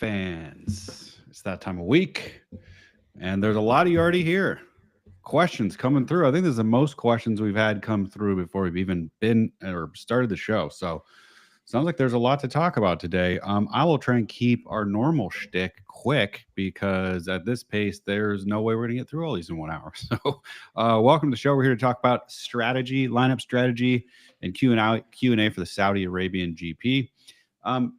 fans. It's that time of week, and there's a lot of you already here. Questions coming through. I think this is the most questions we've had come through before we've even been or started the show. So sounds like there's a lot to talk about today. I will try and keep our normal shtick quick because at this pace, there's no way we're going to get through all these in 1 hour. So, welcome to the show. We're here to talk about strategy, lineup strategy, and Q&A for the Saudi Arabian GP.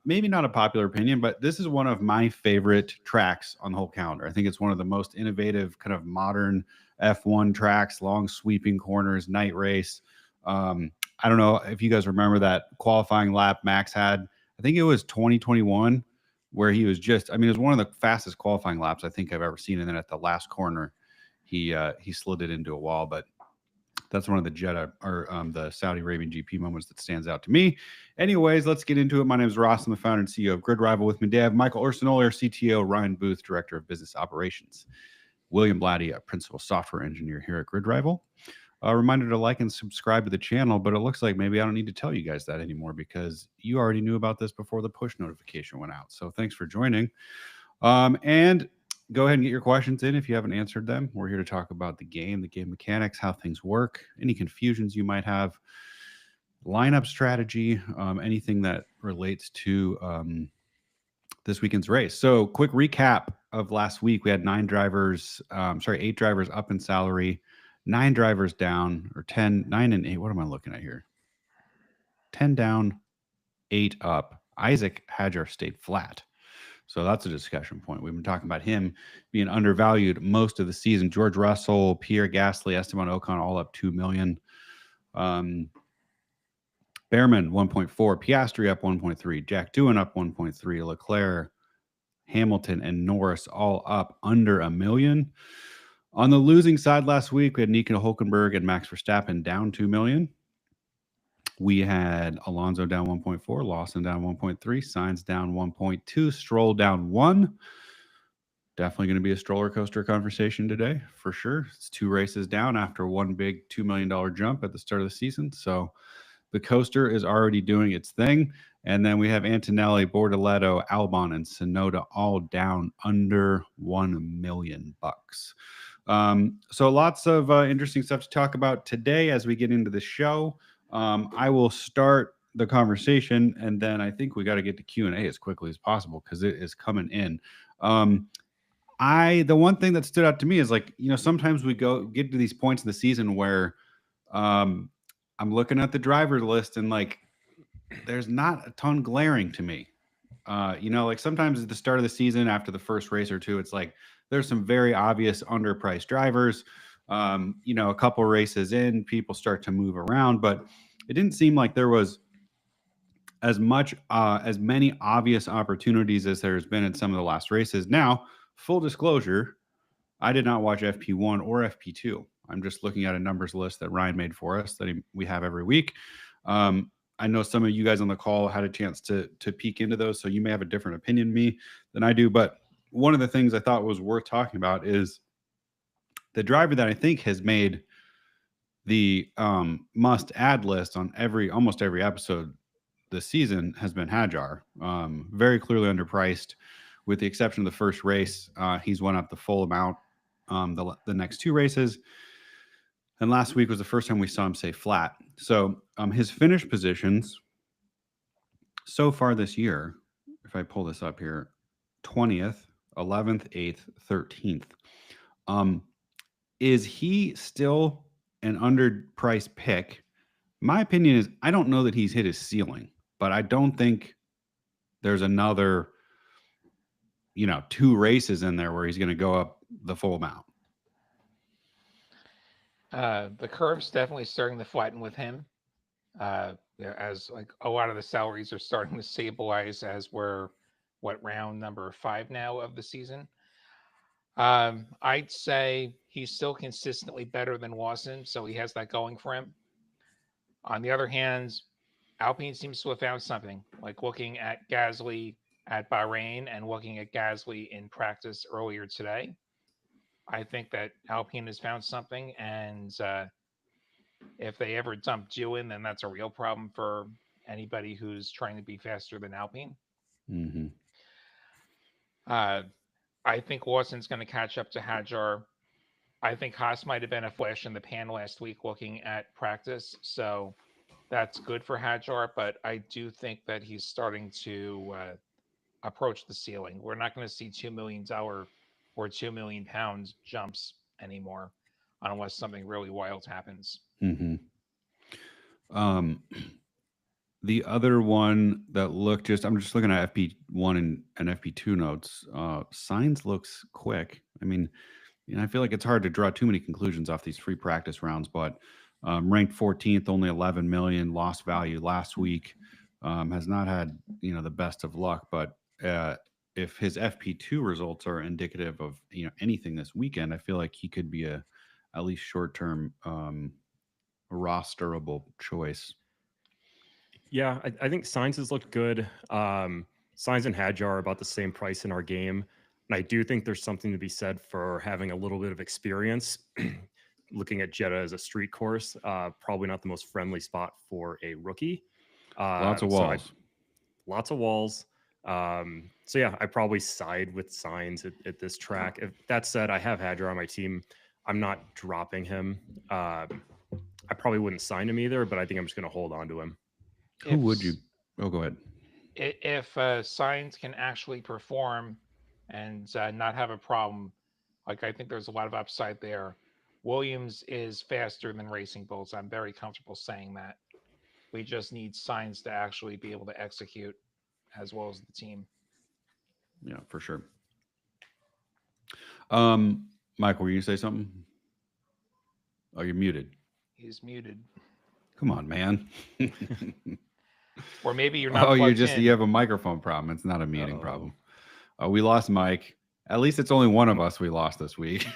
Maybe not a popular opinion, but this is one of my favorite tracks on the whole calendar. I think it's one of the most innovative, kind of modern F1 tracks, long sweeping corners, night race. I don't know if you guys remember that qualifying lap Max had. I think it was 2021 where he was it was one of the fastest qualifying laps I think I've ever seen. And then at the last corner, he slid it into a wall. But that's one of the the Saudi Arabian GP moments that stands out to me. Anyways, let's get into it. My name is Ross. I'm the founder and CEO of GridRival. With me, Dave, Michael Ursinoli, our CTO, Ryan Booth, Director of Business Operations, William Blatty, a Principal Software Engineer here at GridRival. A reminder to like and subscribe to the channel, but it looks like maybe I don't need to tell you guys that anymore because you already knew about this before the push notification went out. So thanks for joining. And go ahead and get your questions in if you haven't answered them. We're here to talk about the game mechanics, how things work, any confusions you might have, lineup strategy, anything that relates to this weekend's race. So quick recap of last week. We had 8 drivers up in salary, 9 drivers down, or 10, 9 and 8. What am I looking at here? 10 down, 8 up. Isaac Hadjar stayed flat. So that's a discussion point. We've been talking about him being undervalued most of the season. George Russell, Pierre Gasly, Esteban Ocon, all up 2 million. Behrman 1.4, Piastri up 1.3, Jack Doohan up 1.3, Leclerc, Hamilton, and Norris all up under $1 million. On the losing side last week, we had Nico Hülkenberg and Max Verstappen down 2 million. We had Alonso down 1.4, Lawson down 1.3, Sainz down 1.2, Stroll down 1. Definitely going to be a stroller coaster conversation today, for sure. It's 2 races down after one big $2 million jump at the start of the season. So the coaster is already doing its thing. And then we have Antonelli, Bortoleto, Albon, and Sonoda all down under $1 million. So lots of interesting stuff to talk about today as we get into the show. I will start the conversation, and then I think we got to get to Q&A as quickly as possible because it is coming in. The one thing that stood out to me is sometimes we get to these points in the season where I'm looking at the driver list and there's not a ton glaring to me. Sometimes at the start of the season after the first race or two, it's there's some very obvious underpriced drivers. A couple races in, people start to move around, but it didn't seem like there was as many obvious opportunities as there's been in some of the last races. Now, full disclosure, I did not watch FP1 or FP2. I'm just looking at a numbers list that Ryan made for us that we have every week. I know some of you guys on the call had a chance to peek into those, so you may have a different opinion than I do. But one of the things I thought was worth talking about is the driver that I think has made the must-add list on almost every episode this season has been Hadjar. Very clearly underpriced, with the exception of the first race. He's went up the full amount the next 2 races. And last week was the first time we saw him stay flat. So his finish positions so far this year, if I pull this up here, 20th, 11th, 8th, 13th. Is he still an underpriced pick? My opinion is I don't know that he's hit his ceiling, but I don't think there's another, 2 races in there where he's going to go up the full amount. The curve's definitely starting to flatten with him, as a lot of the salaries are starting to stabilize as we're round number 5 now of the season. I'd say he's still consistently better than Lawson, so he has that going for him. On the other hand, Alpine seems to have found something, looking at Gasly at Bahrain and looking at Gasly in practice earlier today. I think that Alpine has found something, and if they ever dump Doohan, then that's a real problem for anybody who's trying to be faster than Alpine. Mm-hmm. Uh, I think Lawson's going to catch up to Hadjar. I think Haas might have been a flash in the pan last week looking at practice. So that's good for Hadjar, but I do think that he's starting to approach the ceiling. We're not going to see $2 million or 2 million pounds jumps anymore unless something really wild happens. Hmm. Um, the other one that looked I'm just looking at FP1 and FP2 notes. Signs looks quick. I mean, I feel like it's hard to draw too many conclusions off these free practice rounds, but ranked 14th, only 11 million, lost value last week. Has not had the best of luck, but if his FP2 results are indicative of anything this weekend, I feel like he could be a at least short term rosterable choice. Yeah, I think Signs has looked good. Signs and Hadjar are about the same price in our game. And I do think there's something to be said for having a little bit of experience. Looking at Jeddah as a street course, probably not the most friendly spot for a rookie. Lots of So walls. lots of walls. So yeah, I probably side with Signs at this track. If that said, I have Hadjar on my team. I'm not dropping him. I probably wouldn't sign him either, but I think I'm just going to hold on to him. Who If would you? Oh, go ahead. if Signs can actually perform and not have a problem, like I think there's a lot of upside there. Williams is faster than Racing Bulls. I'm very comfortable saying that. We just need Signs to actually be able to execute as well as the team. Yeah, for sure. Michael, were you say something? Oh, you're muted. He's muted, Come on, man. or maybe you're not Oh, plugged you in. have a microphone problem. It's not a muting Uh-oh. problem. We lost Mike. At least it's only one of us we lost this week.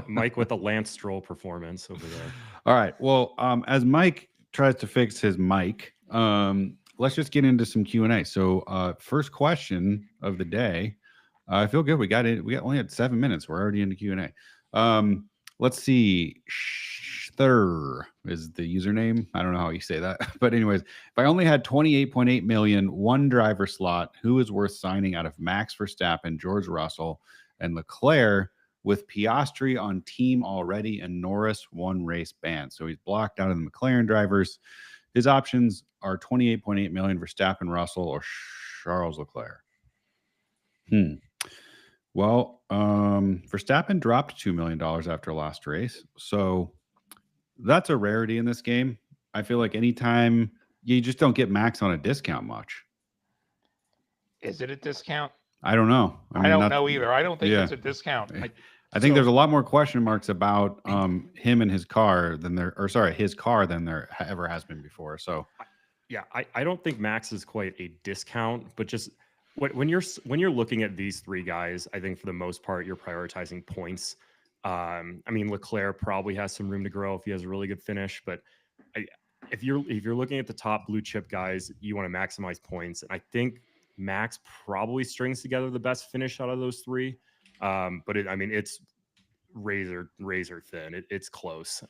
Mike with a Lance Stroll performance over there. All right. Well, as Mike tries to fix his mic, let's just get into some Q&A. So, first question of the day. I feel good. We got it. We only had 7 minutes. We're already into Q&A. Let's see. Thur is the username. I don't know how you say that. But anyways, if I only had 28.8 million, one driver slot, who is worth signing out of Max Verstappen, George Russell, and Leclerc with Piastri on team already and Norris one race ban? So he's blocked out of the McLaren drivers. His options are 28.8 million Verstappen, Russell, or Charles Leclerc. Well, Verstappen dropped $2 million after last race. So that's a rarity in this game. I feel like anytime you just don't get Max on a discount much. Is it a discount? I don't know. I don't know either. I don't think yeah. it's a discount. I think there's a lot more question marks about him and his car than his car than there ever has been before. So yeah, I don't think Max is quite a discount, but just when you're looking at these three guys, I think for the most part you're prioritizing points. I mean, Leclerc probably has some room to grow if he has a really good finish, but if you're looking at the top blue chip guys, you want to maximize points, and I think Max probably strings together the best finish out of those three. But it's razor thin. It's close.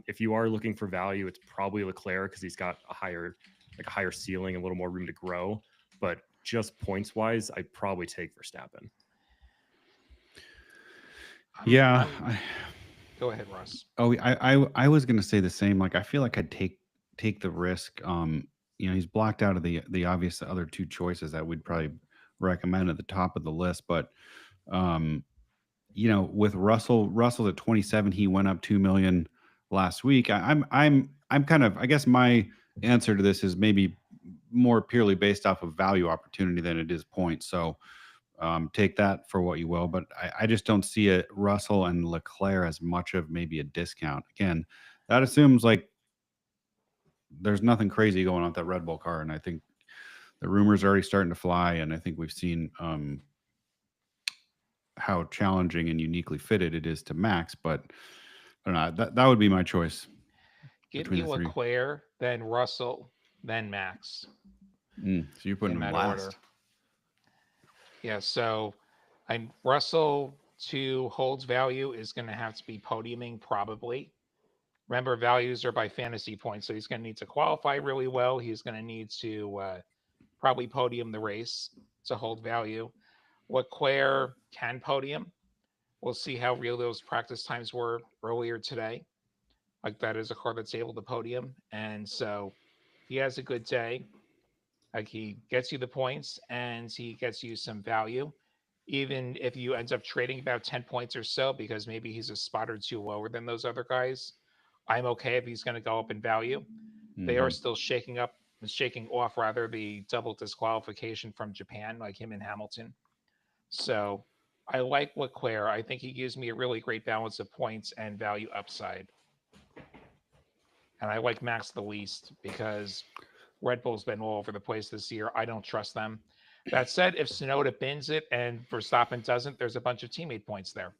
If you are looking for value, it's probably Leclerc because he's got a higher ceiling, a little more room to grow. But just points wise, I'd probably take Verstappen. Yeah. Go ahead, Russ. Oh, I was gonna say the same. Like I feel like I'd take the risk. He's blocked out of the obvious other two choices that we'd probably recommend at the top of the list. But with Russell at 27, he went up 2 million last week. I'm kind of, I guess my answer to this is maybe more purely based off of value opportunity than it is points. So take that for what you will. But I just don't see it Russell and Leclerc as much of maybe a discount. Again, that assumes like there's nothing crazy going on with that Red Bull car. And I think the rumors are already starting to fly. And I think we've seen how challenging and uniquely fitted it is to Max. But I don't know. That would be my choice. Give me Leclerc, then Russell, then Max. So you're putting him last. Order. Yeah, so Russell to holds value is going to have to be podiuming probably. Remember, values are by fantasy points, so he's going to need to qualify really well. He's going to need to probably podium the race to hold value. Leclerc can podium. We'll see how real those practice times were earlier today. Like that is a car that's able to podium. And so he has a good day. Like he gets you the points and he gets you some value. Even if you end up trading about 10 points or so, because maybe he's a spot or two lower than those other guys, I'm okay if he's going to go up in value. They are still shaking off rather the double disqualification from Japan, like him and Hamilton. So I like Leclerc. I think he gives me a really great balance of points and value upside. And I like Max the least because Red Bull's been all over the place this year. I don't trust them. That said, if Tsunoda bins it and Verstappen doesn't, there's a bunch of teammate points there.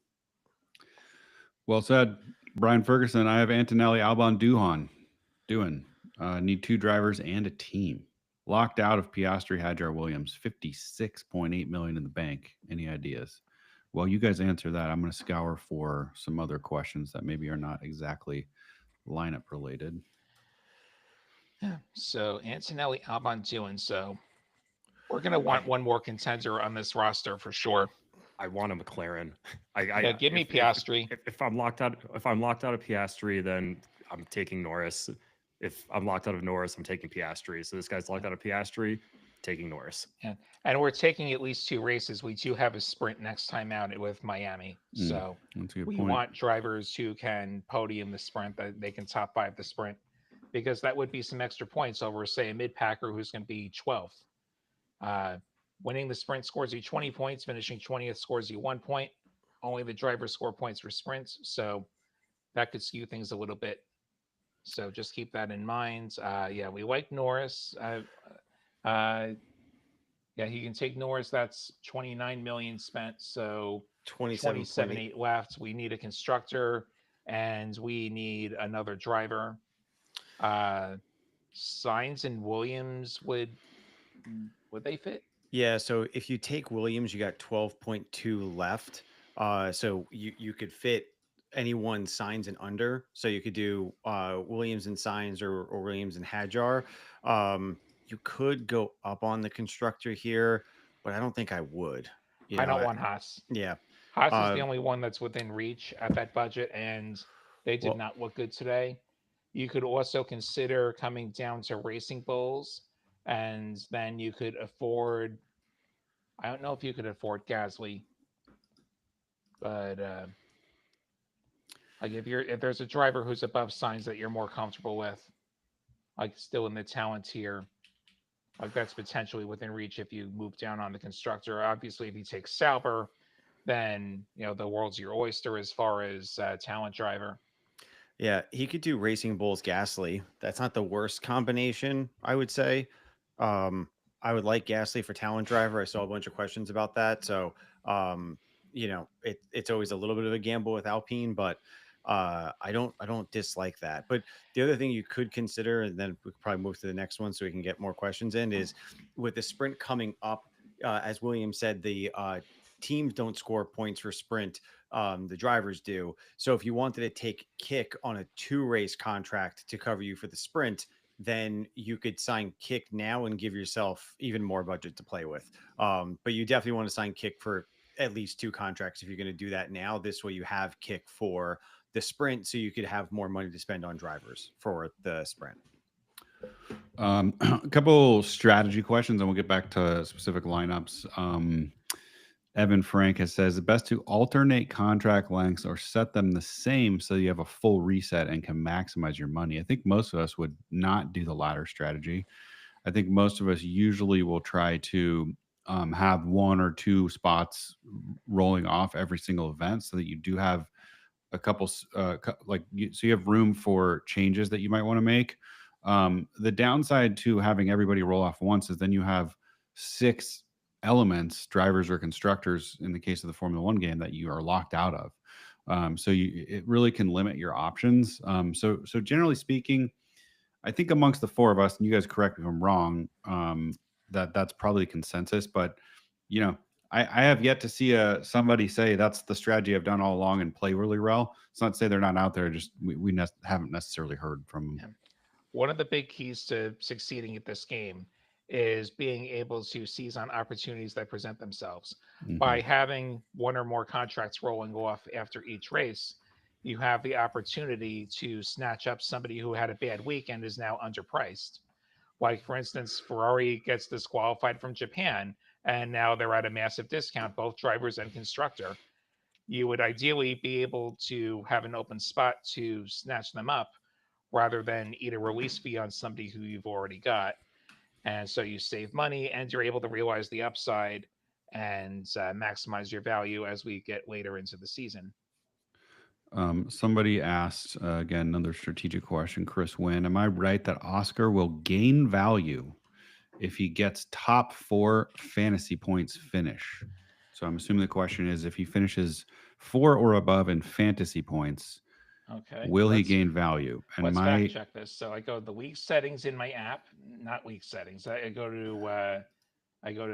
Well said, Brian Ferguson. I have Antonelli, Albon, Duhan. Need 2 drivers and a team. Locked out of Piastri, Hadjar, Williams. 56.8 million in the bank. Any ideas? Well, you guys answer that. I'm going to scour for some other questions that maybe are not exactly lineup related. Yeah. So Antonelli, Albon, Duhan. So we're going to want one more contender on this roster for sure. I want a McLaren. Give me Piastri. If I'm locked out of Piastri, then I'm taking Norris. If I'm locked out of Norris, I'm taking Piastri. So this guy's locked out of Piastri, taking Norris. Yeah. And we're taking at least 2 races. We do have a sprint next time out with Miami. So we want drivers who can podium the sprint, that they can top 5 the sprint, because that would be some extra points over, say, a mid-packer who's going to be 12th. Winning the sprint scores you 20 points. Finishing 20th scores you 1 point. Only the drivers score points for sprints. So that could skew things a little bit. So just keep that in mind. Yeah, we like Norris. Yeah, he can take Norris. That's 29 million spent. So 27.8 left. We need a constructor and we need another driver. Sainz and Williams would they fit? Yeah, so if you take Williams, you got 12.2 left. So you could fit anyone Sainz and under. So you could do Williams and Sainz or Williams and Hadjar. You could go up on the constructor here, but I don't think I would. I don't want Haas. Yeah. Haas is the only one that's within reach at that budget, and they did not look good today. You could also consider coming down to Racing Bulls, and then you could afford, I don't know if you could afford Gasly, but like if there's a driver who's above Sainz that you're more comfortable with, like still in the talent tier, like that's potentially within reach if you move down on the constructor. Obviously, if you take Sauber, then the world's your oyster as far as talent driver. Yeah, he could do Racing Bulls Gasly. That's not the worst combination, I would say. I would like Gasly for talent driver. I saw a bunch of questions about that. So, it's always a little bit of a gamble with Alpine, but I don't dislike that. But the other thing you could consider, and then we could probably move to the next one so we can get more questions in, is with the sprint coming up, as William said, the teams don't score points for sprint. The drivers do. So if you wanted to take Kick on a 2-race contract to cover you for the sprint, then you could sign Kick now and give yourself even more budget to play with. But you definitely want to sign Kick for at least 2 contracts if you're going to do that now. This way you have Kick for the sprint, so you could have more money to spend on drivers for the sprint. A couple strategy questions, and we'll get back to specific lineups. Evan Frank says the best to alternate contract lengths or set them the same so you have a full reset and can maximize your money. I think most of us would not do the latter strategy. I think most of us usually will try to have 1 or 2 spots rolling off every single event so that you do have a couple so you have room for changes that you might want to make. The downside to having everybody roll off once is then you have 6 elements, drivers or constructors, in the case of the Formula 1 game, that you are locked out of. So it really can limit your options. So generally speaking, I think amongst the 4 of us, and you guys correct me if I'm wrong, that's probably consensus. But I have yet to see somebody say that's the strategy I've done all along and play really well. It's not to say they're not out there, just we haven't necessarily heard from them. One of the big keys to succeeding at this game is being able to seize on opportunities that present themselves. Mhm. By having one or more contracts rolling off after each race, you have the opportunity to snatch up somebody who had a bad week and is now underpriced. Like, for instance, Ferrari gets disqualified from Japan, and now they're at a massive discount, both drivers and constructor. You would ideally be able to have an open spot to snatch them up rather than eat a release fee on somebody who you've already got. And so you save money and you're able to realize the upside and maximize your value as we get later into the season. Somebody asked again another strategic question. Chris Wynn, am I right that Oscar will gain value if he gets top 4 fantasy points finish? So I'm assuming the question is if he finishes 4 or above in fantasy points, Okay. will he gain value? And Let's my fact check this. So I go to the league settings in my app, not league settings. I go to I go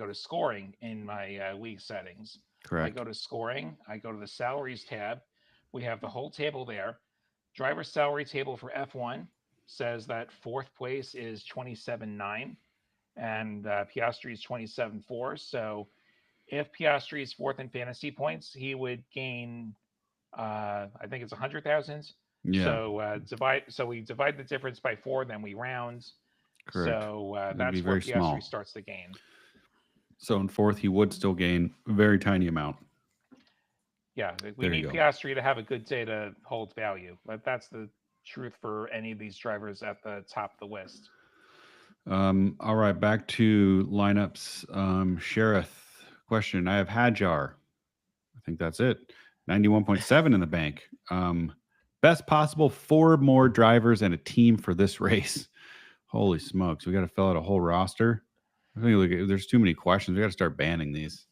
to scoring in my league settings. I correct. go to scoring. I go to the salaries tab. We have the whole table there. Driver salary table for F1 says that fourth place is 27.9 and Piastri is 27.4. So if Piastri is fourth in fantasy points, he would gain, I think it's 100,000. Yeah, So we divide the difference by 4, then we round. correct. So It'd be that's where very Piastri small. starts the gain. So in fourth, he would still gain a very tiny amount. Yeah, we There you need go. Piastri to have a good day to hold value, but that's the truth for any of these drivers at the top of the list. All right, back to lineups. Sheriff question. I have Hadjar. I think that's it. 91.7 in the bank. Best possible 4 more drivers and a team for this race. Holy smokes. We got to fill out a whole roster. I think there's too many questions. We got to start banning these.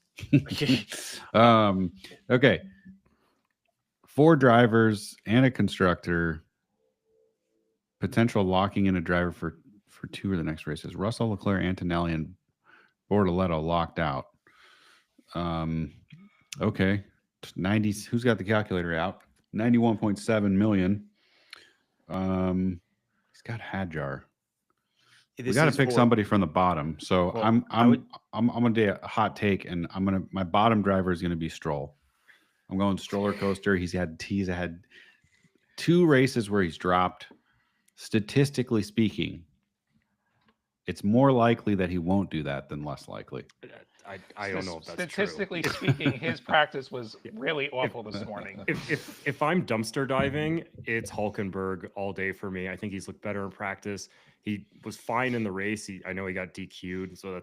Okay. 4 drivers and a constructor. Potential locking in a driver for 2 of the next races. Russell, Leclerc, Antonelli, and Bortoletto locked out. Okay. 90s. Who's got the calculator out? 91.7 million. He's got Hadjar. We got to pick somebody from the bottom. So Well, I'm gonna do a hot take, and my bottom driver is gonna be Stroll. I'm going stroller coaster. He's had 2 races where he's dropped. Statistically speaking, it's more likely that he won't do that than less likely. I don't know if that's Statistically true. speaking, his practice was really awful this morning. If I'm dumpster diving, it's Hulkenberg all day for me. I think he's looked better in practice. He was fine in the race. I know he got DQ'd, so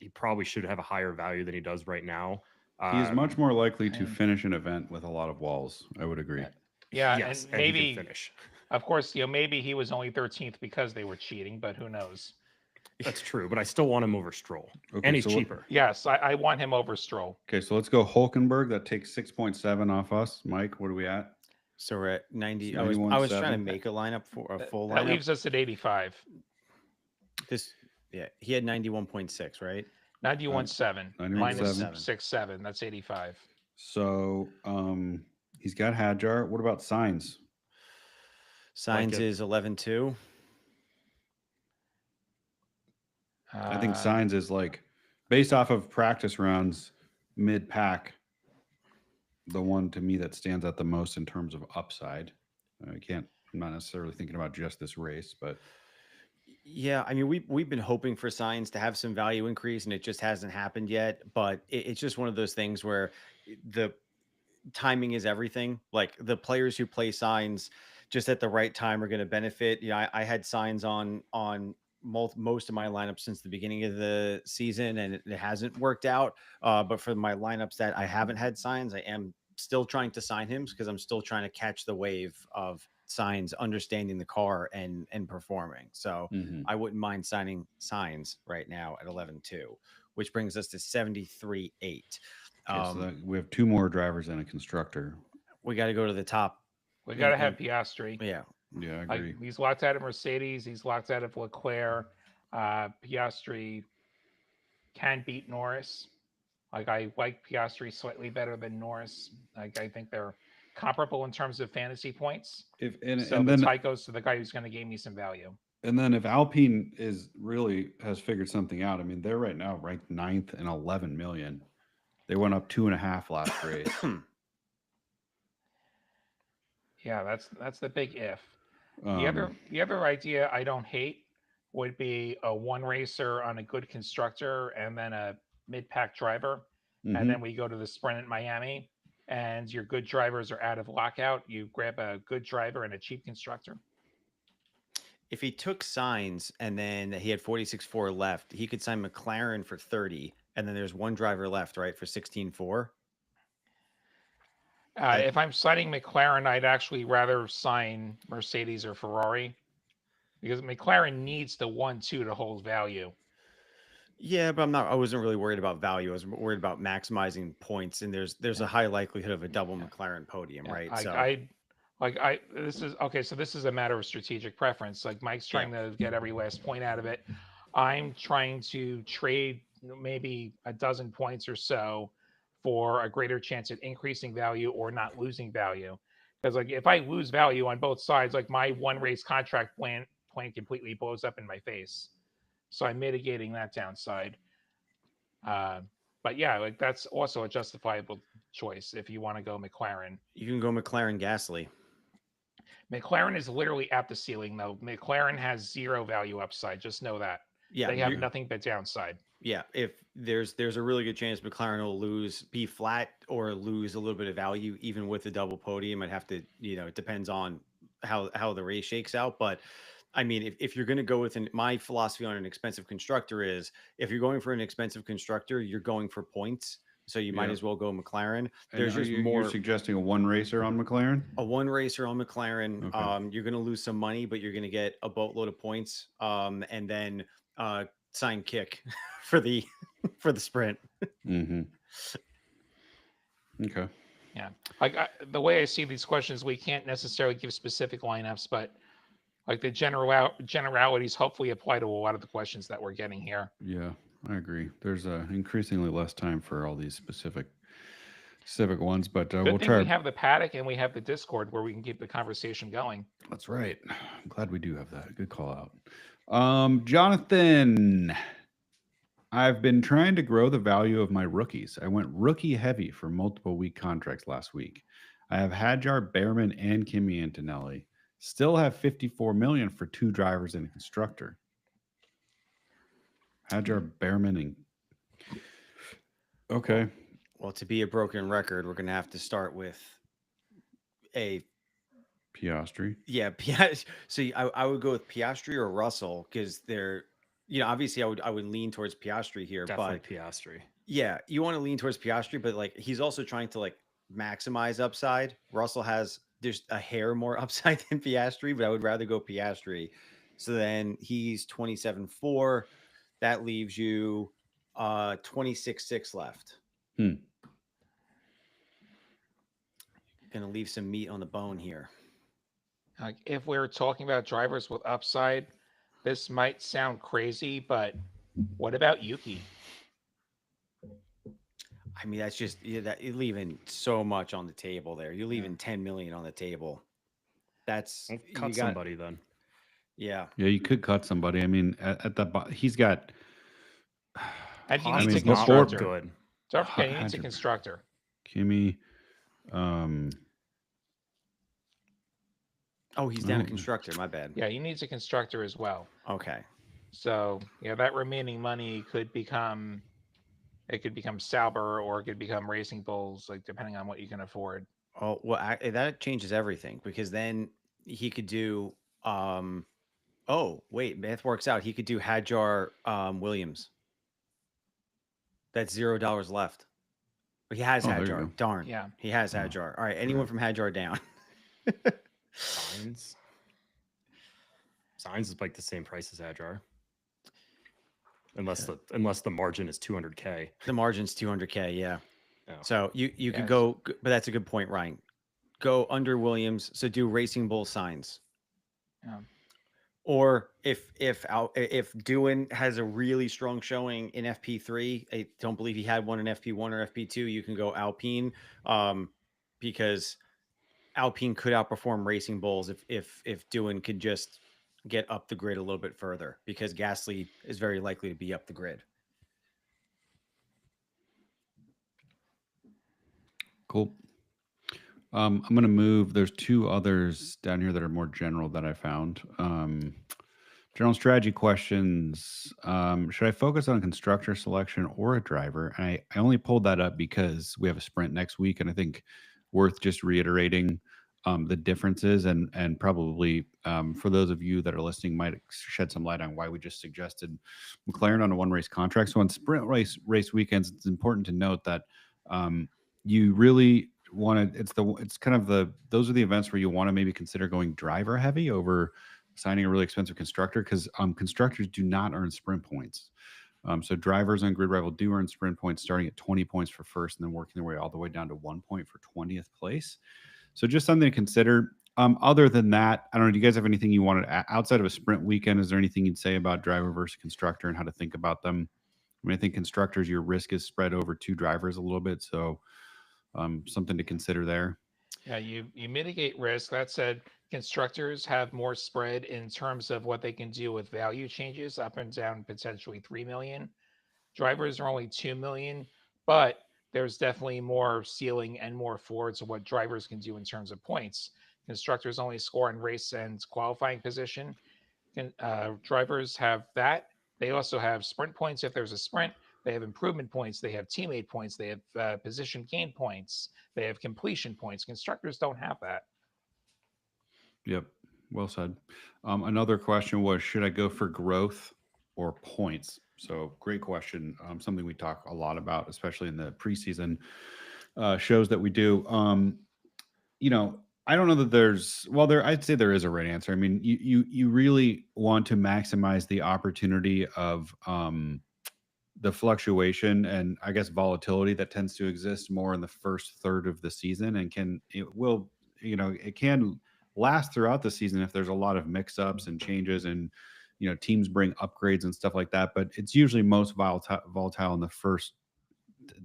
he probably should have a higher value than he does right now. He is much more likely to finish an event with a lot of walls. I would agree. Yeah, yes, and maybe he can finish. Of course, maybe he was only 13th because they were cheating, but who knows? That's true, but I still want him over Stroll, and he's cheaper. Yes, I want him over Stroll. Okay, so let's go Hulkenberg. That takes 6.7 off us. Mike, what are we at? So we're at 90. So I was trying to 91.7. make a lineup for a full That lineup. leaves us at 85. He had 91.6, right? 91.7 minus 91.7. 6.7. That's 85. So he's got Hadjar. What about Signs? Signs is 11.2. I think Signs is like based off of practice rounds, mid pack, the one to me that stands out the most in terms of upside. I'm not necessarily thinking about just this race, but Yeah, I mean, we've been hoping for Signs to have some value increase, and it just hasn't happened yet. But it's just one of those things where the timing is everything. Like the players who play Signs just at the right time are going to benefit. I had Signs on most of my lineups since the beginning of the season, and it hasn't worked out. But for my lineups that I haven't had Signs, I am still trying to sign him because I'm still trying to catch the wave of Signs understanding the car and performing. So I wouldn't mind signing Signs right now at 11.2, which brings us to 73.8. so we have 2 more drivers and a constructor. We got to go to the top. We got to have Piastri. Yeah, I agree. He's locked out of Mercedes. He's locked out of Leclerc. Piastri can beat Norris. I like Piastri slightly better than Norris. I think they're comparable in terms of fantasy points. And the tie goes to the guy who's going to gain me some value. And then if Alpine has figured something out, I mean, they're right now ranked 9th and 11 million. They went up 2.5 last race. Yeah, that's the big if. Um, The other idea I don't hate would be a one racer on a good constructor and then a mid pack driver, and then mhm. we go to the sprint at Miami, and your good drivers are out of lockout. You grab a good driver and a cheap constructor. If he took signs and then he had 46.4 left, he could sign McLaren for 30, and then there's one driver left, right, for 16.4. If I'm signing McLaren, I'd actually rather sign Mercedes or Ferrari because McLaren needs the 1-2 to hold value. Yeah, but I wasn't really worried about value. I was worried about maximizing points, and there's a high likelihood of a double McLaren podium, Yeah, right? this is okay. So this is a matter of strategic preference. Like Mike's trying to get every last point out of it. I'm trying to trade maybe a dozen points or so for a greater chance at increasing value or not losing value. Because like if I lose value on both sides, like my one race contract plan completely blows up in my face. So I'm mitigating that downside. Uh, but yeah, like that's also a justifiable choice if you want to go McLaren. You can go McLaren Gasly. McLaren is literally at the ceiling, though. McLaren has zero value upside. Just know that. Yeah, They have nothing but downside. yeah. If there's a really good chance McLaren will be flat or lose a little bit of value, even with the double podium. I'd have to, it depends on how the race shakes out. But I mean, if you're going to go with my philosophy on an expensive constructor is if you're going for an expensive constructor, you're going for points. So you might Yeah. as well go McLaren. And There's just more. You're suggesting a one racer on McLaren? A one racer on McLaren. Okay. You're going to lose some money, but you're going to get a boatload of points. And then sign kick for the for the sprint. Mm-hmm. Okay. Yeah. Like the way I see these questions, we can't necessarily give specific lineups, but like the generalities hopefully apply to a lot of the questions that we're getting here. Yeah, I agree. There's increasingly less time for all these specific ones, but Good we'll thing try. we have the paddock and we have the Discord where we can keep the conversation going. That's right. I'm glad we do have that. Good call out. Jonathan, I've been trying to grow the value of my rookies. I went rookie heavy for multiple week contracts last week. I have Hadjar, Behrman, and Kimi Antonelli. Still have 54 million for 2 drivers and a constructor. Hadjar, Behrman, and okay. Well, to be a broken record, we're going to have to start with a Piastri. Yeah, so I would go with Piastri or Russell because they're, obviously I would lean towards Piastri here, Definitely but Piastri. yeah, you want to lean towards Piastri, but like he's also trying to like maximize upside. Russell has just a hair more upside than Piastri, but I would rather go Piastri. So then he's 27.4. That leaves you 26.6 left. Gonna leave some meat on the bone here. Like if we're talking about drivers with upside, this might sound crazy, but what about Yuki? I mean, that's just you're leaving so much on the table there. You're leaving 10 million on the table. That's Well, cut somebody then. Yeah. Yeah, you could cut somebody. I mean, at the he's got. And he I needs mean, a constructor. Good. Don't forget, he needs a constructor. Kimi. Oh, he's down a constructor. My bad. Yeah, he needs a constructor as well. Okay. So yeah, that remaining money could become Sauber or it could become Racing Bulls, like depending on what you can afford. Oh well, that changes everything because then he could do. Oh wait, math works out. He could do Hadjar Williams. That's $0 left. But he has Hadjar. Darn. Yeah. He has Hadjar. All right. Anyone from Hadjar down? Signs is like the same price as Hadjar. Unless the margin is 200K. The margin's 200K, yeah. Oh. So you could go, but that's a good point, Ryan. Go under Williams. So do Racing Bull signs. Yeah. Or if Doohan has a really strong showing in FP3, I don't believe he had one in FP1 or FP2. You can go Alpine, because Alpine could outperform Racing Bulls if Doohan could just get up the grid a little bit further because Gasly is very likely to be up the grid. Cool. I'm going to move. There's two others down here that are more general that I found. General strategy questions. Should I focus on constructor selection or a driver? And I only pulled that up because we have a sprint next week, and I think worth just reiterating the differences and probably for those of you that are listening might shed some light on why we just suggested McLaren on a one race contract. So on sprint race weekends, it's important to note that you really want to. Those are the events where you want to maybe consider going driver heavy over signing a really expensive constructor because constructors do not earn sprint points. So drivers on GridRival do earn sprint points starting at 20 points for first and then working their way all the way down to 1 point for 20th place. So just something to consider. Other than that, I don't know. Do you guys have anything you wanted outside of a sprint weekend? Is there anything you'd say about driver versus constructor and how to think about them? I mean, I think constructors, your risk is spread over two drivers a little bit. So something to consider there. Yeah, you mitigate risk. That said, constructors have more spread in terms of what they can do with value changes up and down potentially 3 million. Drivers are only 2 million, but there's definitely more ceiling and more floor to what drivers can do in terms of points. Constructors only score in race and qualifying position. Drivers have that. They also have sprint points if there's a sprint. They have improvement points. They have teammate points. They have position gain points. They have completion points. Constructors don't have that. Yep. Well said. Another question was, should I go for growth or points? So great question. Something we talk a lot about, especially in the preseason shows that we do. I don't know that I'd say there is a right answer. I mean, you really want to maximize the opportunity of the fluctuation and I guess volatility that tends to exist more in the first third of the season and it can last throughout the season if there's a lot of mix-ups and changes and teams bring upgrades and stuff like that, but it's usually most volatile in the first,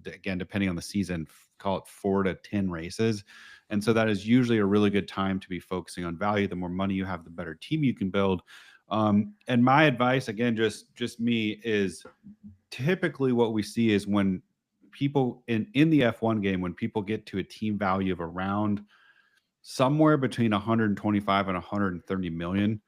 again depending on the season, call it 4 to 10 races. And so that is usually a really good time to be focusing on value. The more money you have, the better team you can build. And my advice, again, just me, is typically what we see is when people in the F1 game, when people get to a team value of around somewhere between 125 and 130 million,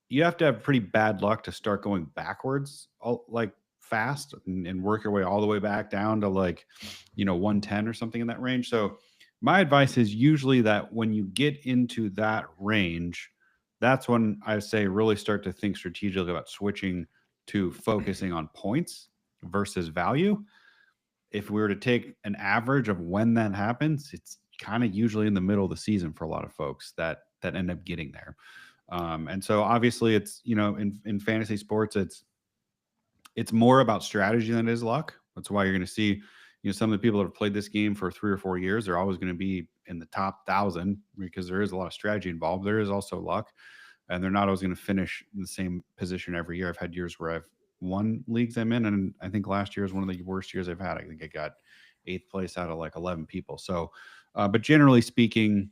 you have to have pretty bad luck to start going backwards like fast and work your way all the way back down to 110 or something in that range. So my advice is usually that when you get into that range, that's when I say really start to think strategically about switching to focusing on points versus value. If we were to take an average of when that happens, it's kind of usually in the middle of the season for a lot of folks that end up getting there. And so obviously it's, in fantasy sports, it's more about strategy than it is luck. That's why you're going to see, some of the people that have played this game for 3 or 4 years, they're always going to be in the top 1,000 because there is a lot of strategy involved. There is also luck, and they're not always going to finish in the same position every year. I've had years where I've won leagues I'm in, and I think last year is one of the worst years I've had. I think I got 8th place out of 11 people. So, but generally speaking,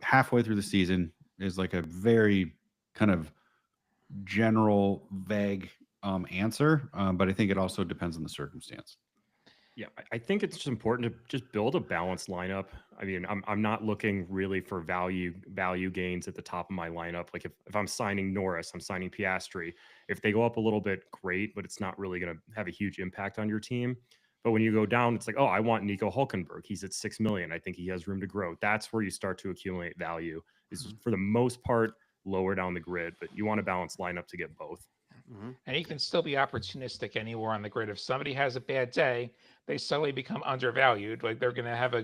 halfway through the season is a very kind of general, vague answer, but I think it also depends on the circumstance. Yeah, I think it's just important to just build a balanced lineup. I mean, I'm not looking really for value gains at the top of my lineup. Like if I'm signing Norris, I'm signing Piastri. If they go up a little bit, great, but it's not really going to have a huge impact on your team. But when you go down, it's oh, I want Nico Hulkenberg. He's at 6 million. I think he has room to grow. That's where you start to accumulate value. Is for the most part lower down the grid, but you want a balanced lineup to get both. Mm-hmm. And you can still be opportunistic anywhere on the grid. If somebody has a bad day, they suddenly become undervalued. They're going to have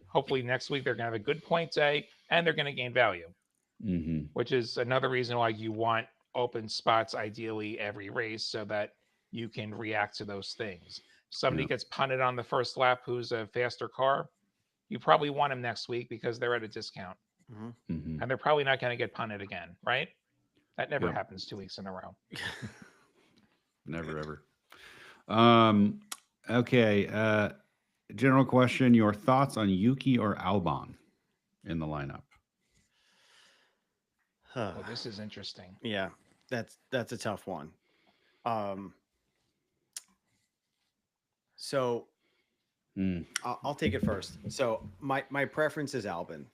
hopefully next week, they're going to have a good point day and they're going to gain value, which is another reason why you want open spots ideally every race so that you can react to those things. Somebody gets punted on the first lap who's a faster car, you probably want him next week because they're at a discount. And they're probably not going to get punted again, right? That never happens 2 weeks in a row. Never, ever. Okay. General question, your thoughts on Yuki or Albon in the lineup? Well, this is interesting. Yeah, that's a tough one. Um, so Hmm. I'll take it first. So my preference is Albin.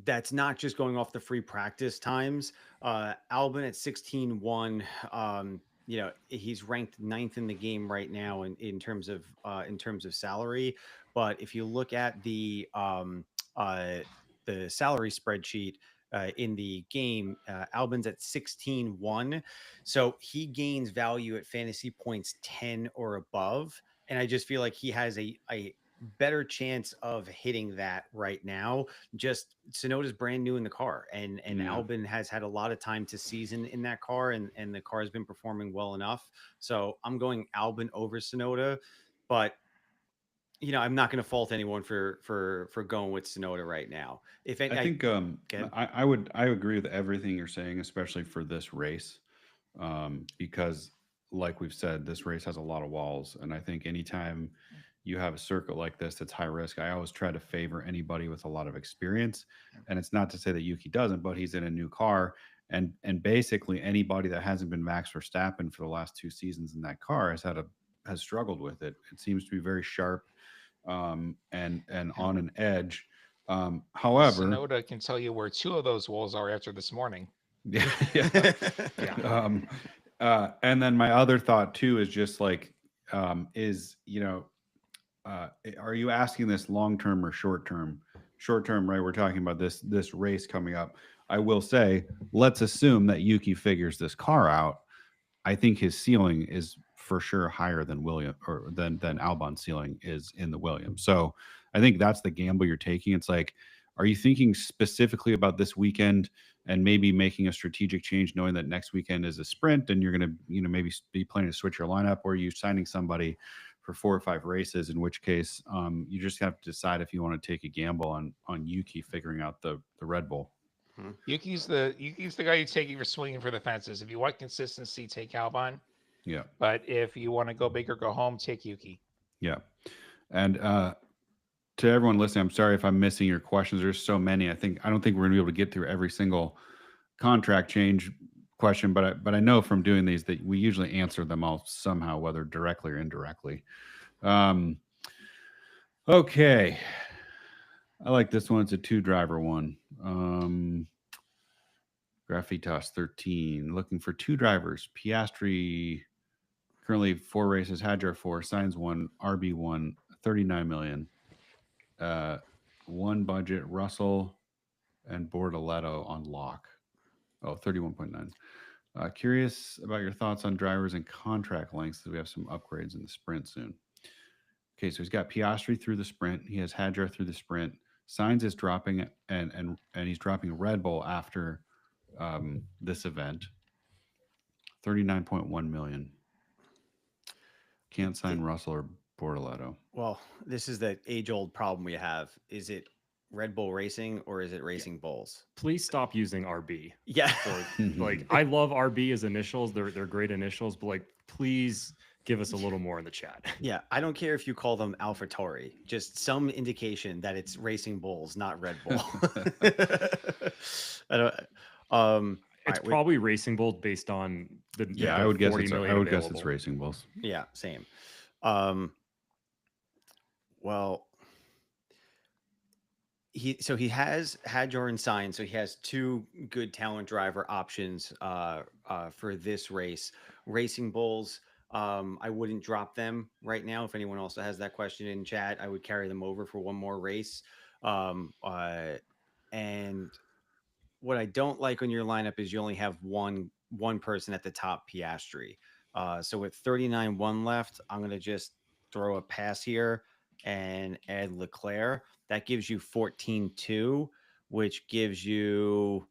That's not just going off the free practice times. Albin at 16-1, he's ranked ninth in the game right now in terms of salary. But if you look at the salary spreadsheet in the game, Albin's at 16-1. So he gains value at fantasy points 10 or above. And I just feel like he has a better chance of hitting that right now. Just Sonoda's brand new in the car, and Yeah. Albin has had a lot of time to season in that car, and the car has been performing well enough. So I'm going Albin over Sonoda, but I'm not going to fault anyone for going with Sonoda right now. If I think Ken? I agree with everything you're saying, especially for this race, because like we've said, this race has a lot of walls, and I think anytime you have a circuit like this that's high risk, I always try to favor anybody with a lot of experience. And it's not to say that Yuki doesn't, but he's in a new car, and basically anybody that hasn't been Max Verstappen for the last 2 seasons in that car has struggled with it. It seems to be very sharp, and on an edge. However, Sonoda can tell you where 2 of those walls are after this morning. yeah, yeah. And then my other thought too is just like, are you asking this long term or short term? Short term, right? We're talking about this race coming up. I will say, let's assume that Yuki figures this car out. I think his ceiling is for sure higher than William or than Albon's ceiling is in the Williams. So I think that's the gamble you're taking. It's like, are you thinking specifically about this weekend and maybe making a strategic change, knowing that next weekend is a sprint and you're going to, maybe be planning to switch your lineup, or are you signing somebody for 4 or 5 races? In which case, you just have to decide if you want to take a gamble on Yuki figuring out the Red Bull. Yuki's the guy you take if you're swinging for the fences. If you want consistency, take Albon. Yeah. But if you want to go big or go home, take Yuki. Yeah. And to everyone listening, I'm sorry if I'm missing your questions. There's so many. I don't think we're gonna be able to get through every single contract change question, but I know from doing these that we usually answer them all somehow, whether directly or indirectly. Okay. I like this one. It's a 2-driver one. Graphitas 13, looking for 2 drivers. Piastri, currently 4 races. Hadjar 4, Sainz 1, RB 1, 39 million. 1 budget. Russell and Bortoletto on lock. 31.9. Curious about your thoughts on drivers and contract lengths, as we have some upgrades in the sprint soon. Okay, so he's got Piastri through the sprint. He has Hadjar through the sprint. Sainz is dropping, and he's dropping Red Bull after this event. 39.1 million. Can't sign Russell or Bortoletto. Well, this is the age-old problem we have. Is it Red Bull Racing or is it Racing Bulls? Please stop using RB. Yeah. Like, I love RB as initials. They're great initials, but like, please give us a little more in the chat. Yeah, I don't care if you call them AlphaTauri. Just some indication that it's Racing Bulls, not Red Bull. I don't. It's probably Racing Bulls based on the I would guess available. it's Racing Bulls. Yeah, same. Well, he has Hadjar and Sainz, so he has 2 good talent driver options for this race. Racing Bulls, I wouldn't drop them right now. If anyone also has that question in chat, I would carry them over for one more race. And what I don't like on your lineup is you only have one person at the top, Piastri. So with 39-1 left, I'm going to just throw a pass here and add Leclerc. That gives you 14-2, which gives you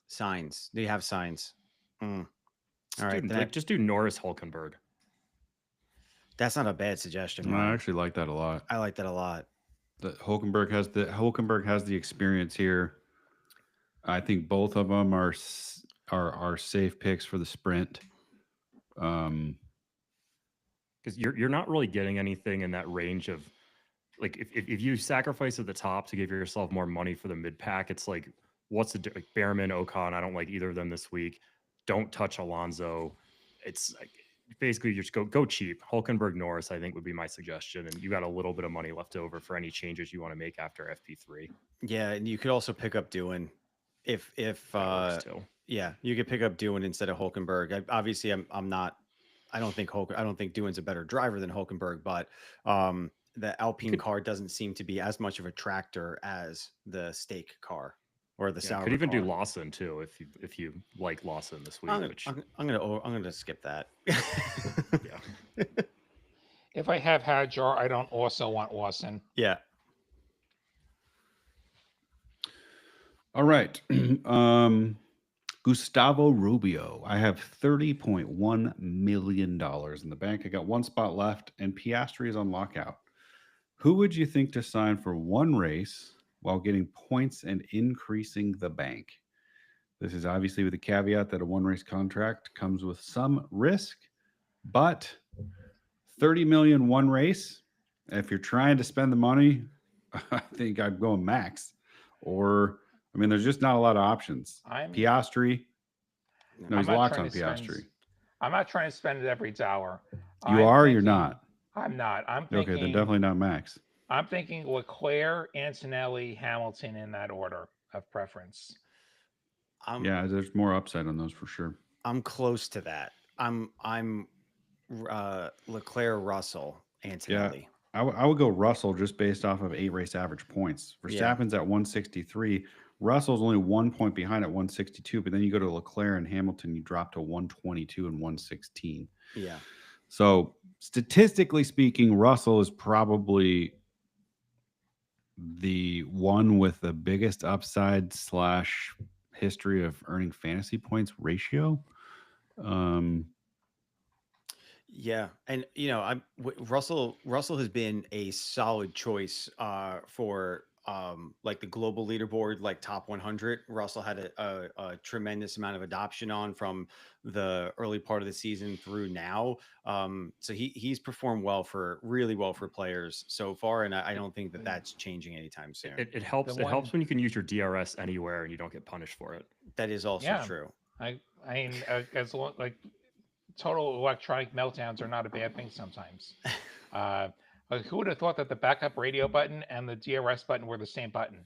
Sainz. Do you have Sainz? All right. Just do Norris Hulkenberg. That's not a bad suggestion. No, I actually like that a lot. I like that a lot. Hulkenberg has the experience here. I think both of them are safe picks for the sprint. Because you're not really getting anything in that range of, like, if you sacrifice at the top to give yourself more money for the mid pack, it's like what's the like Behrman, Ocon? I don't like either of them this week. Don't touch Alonso. It's like basically you just go cheap. Hulkenberg, Norris, I think would be my suggestion, and you got a little bit of money left over for any changes you want to make after FP3. Yeah, and you could also pick up Doohan if That works too. yeah, you could pick up Doohan instead of Hulkenberg. Obviously, I'm not. I don't think Doohan's a better driver than Hulkenberg, but the Alpine car doesn't seem to be as much of a tractor as the steak car or the Sauber Could even car. do Lawson too if you like Lawson this week. I'm gonna skip that. Yeah. If I have Hadjar, I don't also want Lawson. Yeah. All right. Gustavo Rubio. I have $30.1 million in the bank. I got one spot left, and Piastri is on lockout. Who would you think to sign for one race while getting points and increasing the bank? This is obviously with the caveat that a one-race contract comes with some risk, but 30 million one race. If you're trying to spend the money, I think I'd go max. Or, I mean, there's just not a lot of options. Piastri. No, he's locked on Piastri. I'm not trying to spend it every dollar. You're not. I'm not. I'm thinking. Okay, then definitely not max. I'm thinking Leclerc, Antonelli, Hamilton in that order of preference. Yeah, there's more upside on those for sure. I'm close to that. I'm Leclerc, Russell, Antonelli. Yeah, I would go Russell just based off of 8 race average points. Verstappen's at 163. Russell's only 1 point behind at 162, but then you go to Leclerc and Hamilton, you drop to 122 and 116. Yeah. So statistically speaking, Russell is probably the one with the biggest upside / history of earning fantasy points ratio. Yeah, and Russell has been a solid choice for like the global leaderboard, like top 100. Russell had a tremendous amount of adoption on from the early part of the season through now. So he's performed really well for players so far, and I don't think that's changing anytime soon. It helps. It helps when you can use your DRS anywhere and you don't get punished for it. That is also true. I mean, as long like. Total electronic meltdowns are not a bad thing sometimes. Who would have thought that the backup radio button and the DRS button were the same button?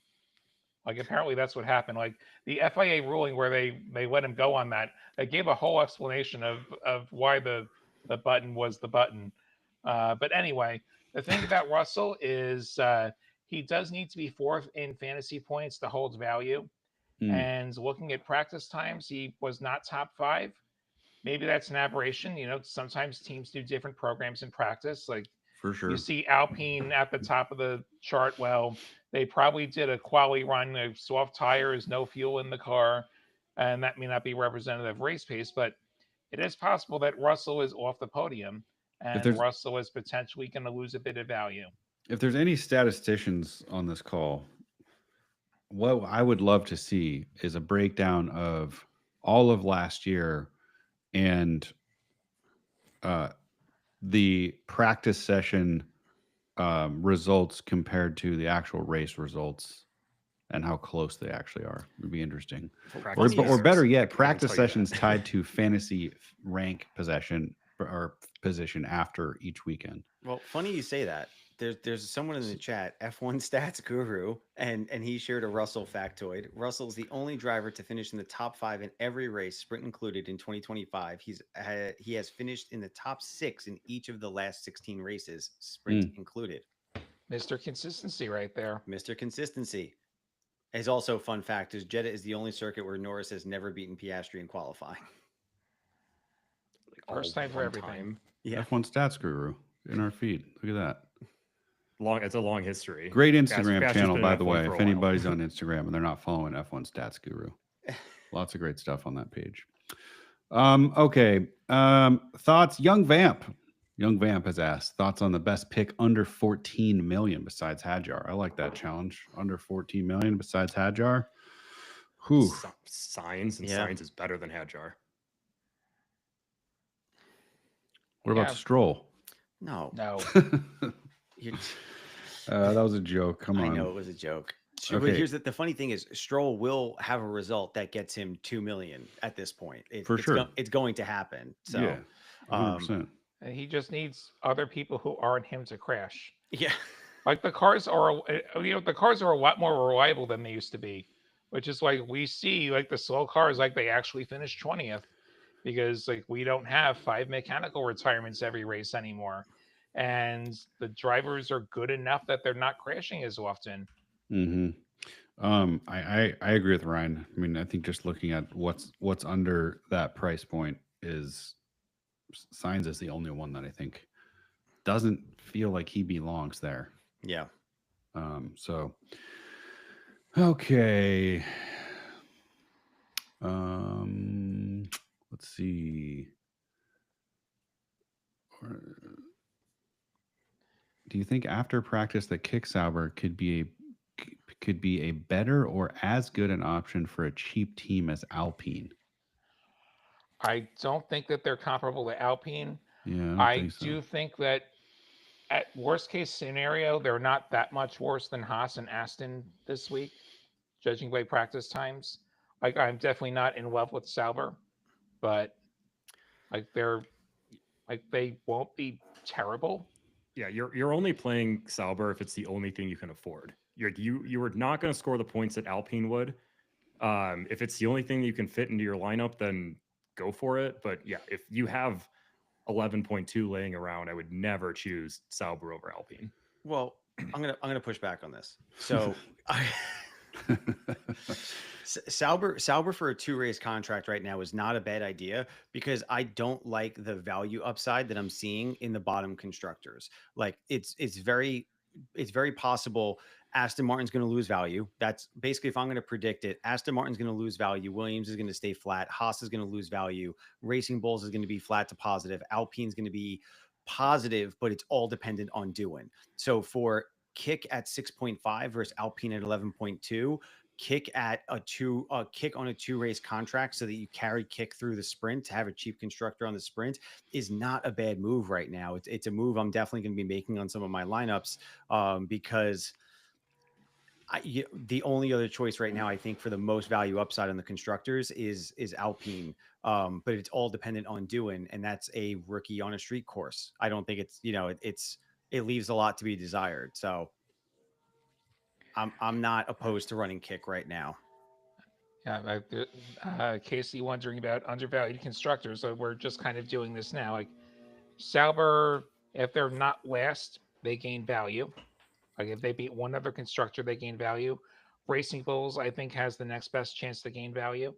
Like apparently that's what happened. Like the FIA ruling where they let him go on that, they gave a whole explanation of why the button was the button. But anyway, the thing about Russell is he does need to be 4th in fantasy points to hold value. And looking at practice times, he was not top 5. Maybe that's an aberration. Sometimes teams do different programs in practice. Like for sure, you see Alpine at the top of the chart. Well, they probably did a quali run, a soft tires, no fuel in the car, and that may not be representative of race pace. But it is possible that Russell is off the podium, and Russell is potentially going to lose a bit of value. If there's any statisticians on this call, what I would love to see is a breakdown of all of last year and the practice session results compared to the actual race results and how close they actually are. Would be interesting. Or better yet, practice sessions tied to fantasy rank possession or position after each weekend. Well, funny you say that. There's someone in the chat, F1 Stats Guru, and he shared a Russell factoid. Russell's the only driver to finish in the top 5 in every race, sprint included, in 2025. He has finished in the top 6 in each of the last 16 races, sprint included. Mr. Consistency right there. Mr. Consistency. As also a fun fact is Jeddah is the only circuit where Norris has never beaten Piastri in qualifying. First time for everything. Yeah. F1 Stats Guru in our feed. Look at that. It's a long history. Great Instagram channel, by the way. If anybody's on Instagram and they're not following F1 Stats Guru, lots of great stuff on that page. Okay. Thoughts? Young Vamp has asked thoughts on the best pick under 14 million besides Hadjar. I like that challenge. Under 14 million besides Hadjar. Whew. Signs is better than Hadjar. What about Stroll? No. That was a joke. Come on. I know it was a joke. Sure, but Okay, here's the funny thing is Stroll will have a result that gets him 2 million at this point. for sure. It's going to happen. Yeah, So, 100%. And he just needs other people who aren't him to crash. yeah. Like the cars are, the cars are a lot more reliable than they used to be, which is like we see like the slow cars, like they actually finish 20th because like we don't have 5 mechanical retirements every race anymore. And the drivers are good enough that they're not crashing as often. Hmm. I agree with Ryan. I mean, I think just looking at what's under that price point is Signs is the only one that I think doesn't feel like he belongs there. Yeah. So okay. Let's see. Do you think after practice that Kick Sauber could be a better or as good an option for a cheap team as Alpine? I don't think that they're comparable to Alpine. Yeah, I don't I think so. do think that at worst case scenario, they're not that much worse than Haas and Aston this week, judging by practice times. Like I'm definitely not in love with Sauber, but like they won't be terrible. Yeah, you're only playing Sauber if it's the only thing you can afford. You are not going to score the points that Alpine would. If it's the only thing you can fit into your lineup, then go for it. But yeah, if you have 11.2 laying around, I would never choose Sauber over Alpine. Well, I'm gonna push back on this. So, Sauber for a 2-race contract right now is not a bad idea because I don't like the value upside that I'm seeing in the bottom constructors. Like it's very possible Aston Martin's going to lose value. That's basically, if I'm going to predict it, Aston Martin's going to lose value. Williams is going to stay flat. Haas is going to lose value. Racing Bulls is going to be flat to positive. Alpine's going to be positive, but it's all dependent on doing. So for Kick at 6.5 versus Alpine at 11.2, Kick at Kick on a 2-race contract so that you carry Kick through the sprint to have a cheap constructor on the sprint is not a bad move right now. It's a move I'm definitely going to be making on some of my lineups because the only other choice right now, I think, for the most value upside on the constructors is Alpine. But it's all dependent on doing, and that's a rookie on a street course. I don't think it's, it leaves a lot to be desired. So I'm not opposed to running Kick right now. Yeah, Casey wondering about undervalued constructors. So we're just kind of doing this now. Like Sauber, if they're not last, they gain value. Like if they beat one other constructor, they gain value. Racing Bulls, I think, has the next best chance to gain value.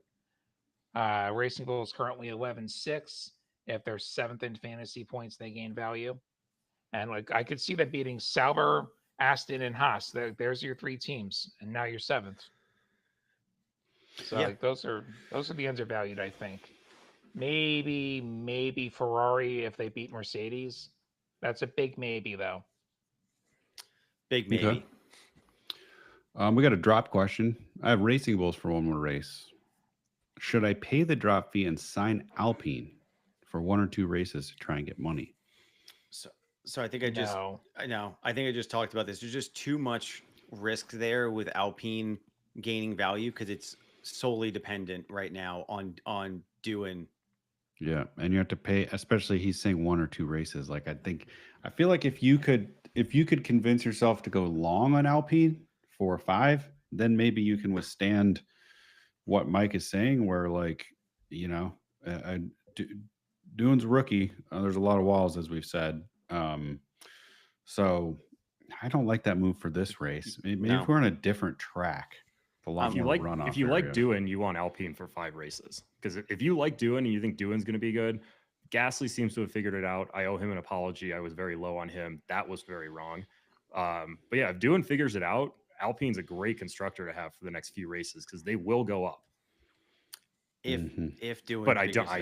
Racing Bulls currently 11-6. If they're 7th in fantasy points, they gain value. And like I could see that beating Sauber, Aston, and Haas. There's your 3 teams, and now you're 7th. So Yeah. like those are the undervalued, I think. Maybe Ferrari if they beat Mercedes. That's a big maybe though. Big maybe. Okay. We got a drop question. I have Racing Bulls for one more race. Should I pay the drop fee and sign Alpine for 1 or 2 races to try and get money? So I think I think I just talked about this. There's just too much risk there with Alpine gaining value because it's solely dependent right now on doing. Yeah, and you have to pay, especially he's saying 1 or 2 races. Like I feel like if you could convince yourself to go long on Alpine 4 or 5, then maybe you can withstand what Mike is saying, where like, Dune's rookie. There's a lot of walls, as we've said. So I don't like that move for this race. Maybe No. if we're on a different track, a lot If you more like, runoff if you like area. Doohan, you want Alpine for 5 races. Because if you like Doohan and you think Doohan's going to be good, Gasly seems to have figured it out. I owe him an apology. I was very low on him. That was very wrong. But yeah, if Doohan figures it out, Alpine's a great constructor to have for the next few races because they will go up. If doing, but I don't. I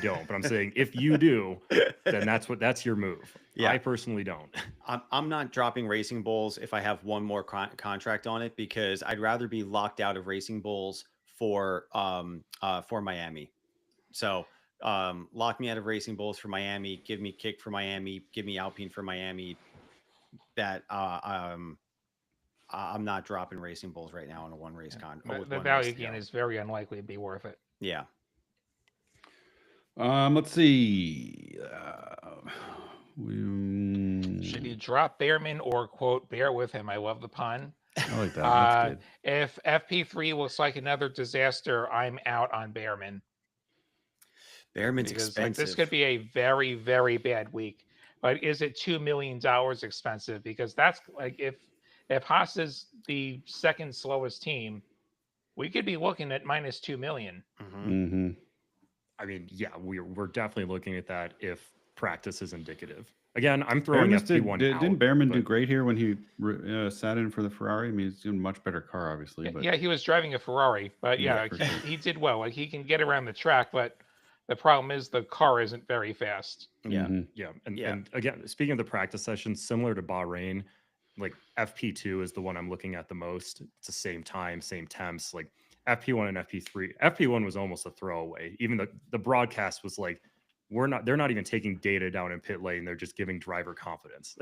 don't. But I'm saying if you do, then that's your move. Yeah. I personally don't. I'm not dropping Racing Bulls if I have one more contract on it because I'd rather be locked out of Racing Bulls for Miami. So lock me out of Racing Bulls for Miami. Give me Kick for Miami. Give me Alpine for Miami. That I'm not dropping Racing Bulls right now on a one race con. With The one value race to gain go. is very unlikely to be worth it. Yeah. Let's see. Should you drop Behrman or quote bear with him? I love the pun. I like that. That's good. If FP3 looks like another disaster, I'm out on Behrman. Behrman's Because expensive. like this could be a very, very bad week. But is it $2 million expensive? Because that's like if Haas is the second slowest team, we could be looking at minus 2 million. Mm-hmm. I mean, yeah, we're definitely looking at that if practice is indicative. Again, I'm throwing Behrman's FP1 out. didn't Behrman do but- great here when he sat in for the Ferrari? I mean, he's doing a much better car, obviously. But Yeah, he was driving a Ferrari, but Yeah, yeah, for he, sure. he did well. Like he can get around the track, but the problem is the car isn't very fast. Yeah. Mhm. Yeah, Yeah. and again, speaking of the practice sessions, similar to Bahrain, like FP2 is the one I'm looking at the most. It's the same time, same temps. Like FP1 and FP3. FP1 was almost a throwaway. Even the broadcast was like, they're not even taking data down in pit lane. They're just giving driver confidence.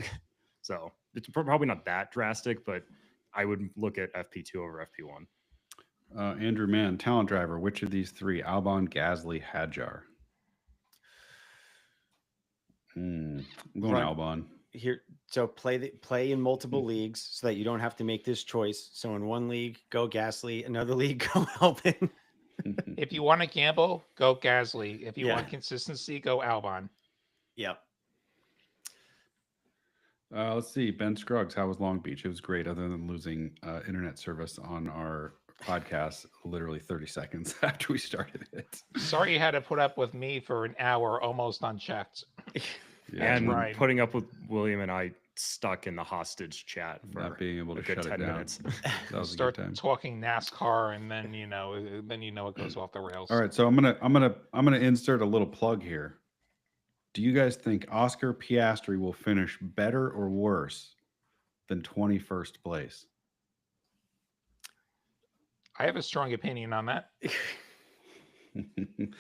So it's probably not that drastic, but I would look at FP2 over FP1. Andrew Mann, talent driver. Which of these three? Albon, Gasly, Hadjar. I'm going Run- Albon. Here, so play in multiple leagues so that you don't have to make this choice. So in one league, go Gasly. Another league, go Albon. If you want to gamble, go Gasly. If you Yeah. want consistency, go Albon. Yep. Let's see. Ben Scruggs, how was Long Beach? It was great, other than losing internet service on our podcast literally 30 seconds after we started it. Sorry you had to put up with me for an hour almost unchecked. Yeah, And right. putting up with William and I stuck in the hostage chat for not being able to a good shut it 10 down. minutes. That was a Start good time. talking NASCAR, and then it goes off the rails. All right, so I'm gonna insert a little plug here. Do you guys think Oscar Piastri will finish better or worse than 21st place? I have a strong opinion on that.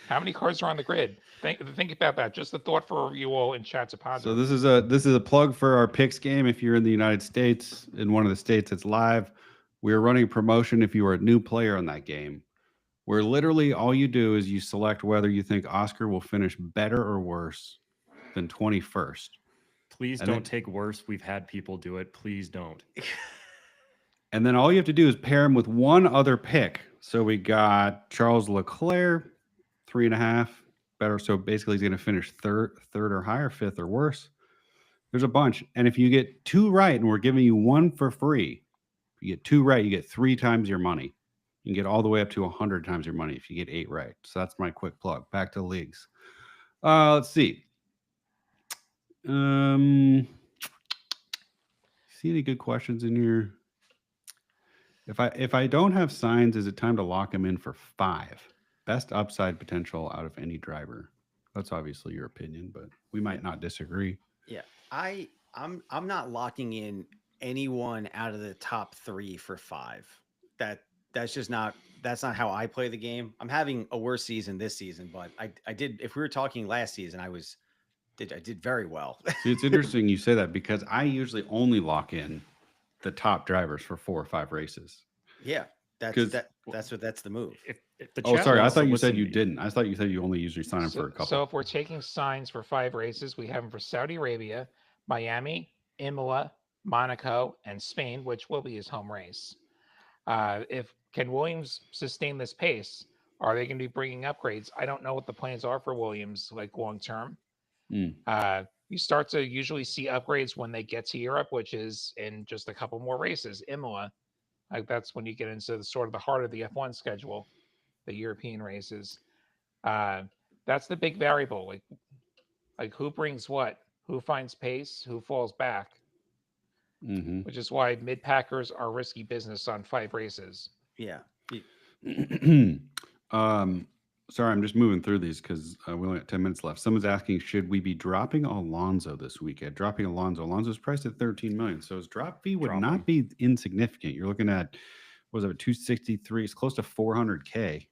How many cars are on the grid? Think about that. Just a thought for you all in chat's a So positive. this is a plug for our picks game. If you're in the United States, in one of the states that's live, we're running a promotion if you are a new player on that game, where literally all you do is you select whether you think Oscar will finish better or worse than 21st. Please And don't then- take worse. We've had people do it. Please don't. And then all you have to do is pair him with one other pick. So we got Charles Leclerc, 3.5 better. So basically he's going to finish third or higher, fifth or worse. There's a bunch. And if you get two right, and we're giving you one for free, if you get two right, you get 3 times your money. You can get all the way up to 100 times your money if you get 8 right. So that's my quick plug. Back to the leagues. Let's see. See any good questions in here? If I don't have signs, is it time to lock him in for 5? Best upside potential out of any driver. That's obviously your opinion, but we might not disagree. Yeah. I'm not locking in anyone out of the top 3 for 5. That's not how I play the game. I'm having a worse season this season, but I did, if we were talking last season, I did very well. See, it's interesting you say that, because I usually only lock in the top drivers for 4 or 5 races. Yeah. That's 'Cause- that's the move. If the Oh, chat sorry. I wants to thought you said listen you to didn't. I thought you said you only usually sign up So, for a couple. so if we're taking signs for 5 races, we have them for Saudi Arabia, Miami, Imola, Monaco, and Spain, which will be his home race. If can Williams sustain this pace? Are they going to be bringing upgrades? I don't know what the plans are for Williams, like long term. You start to usually see upgrades when they get to Europe, which is in just a couple more races. Imola, like that's when you get into the sort of the heart of the F1 schedule, the European races. That's the big variable. Like who brings what, who finds pace, who falls back, Mm-hmm. which is why mid packers are risky business on 5 races. Yeah. Sorry, I'm just moving through these because we only got 10 minutes left. Someone's asking, should we be dropping Alonso this weekend? Dropping Alonso's priced at 13 million. So his drop fee would Drop not him. be insignificant. You're looking at, what was it, 263? It's close to 400K.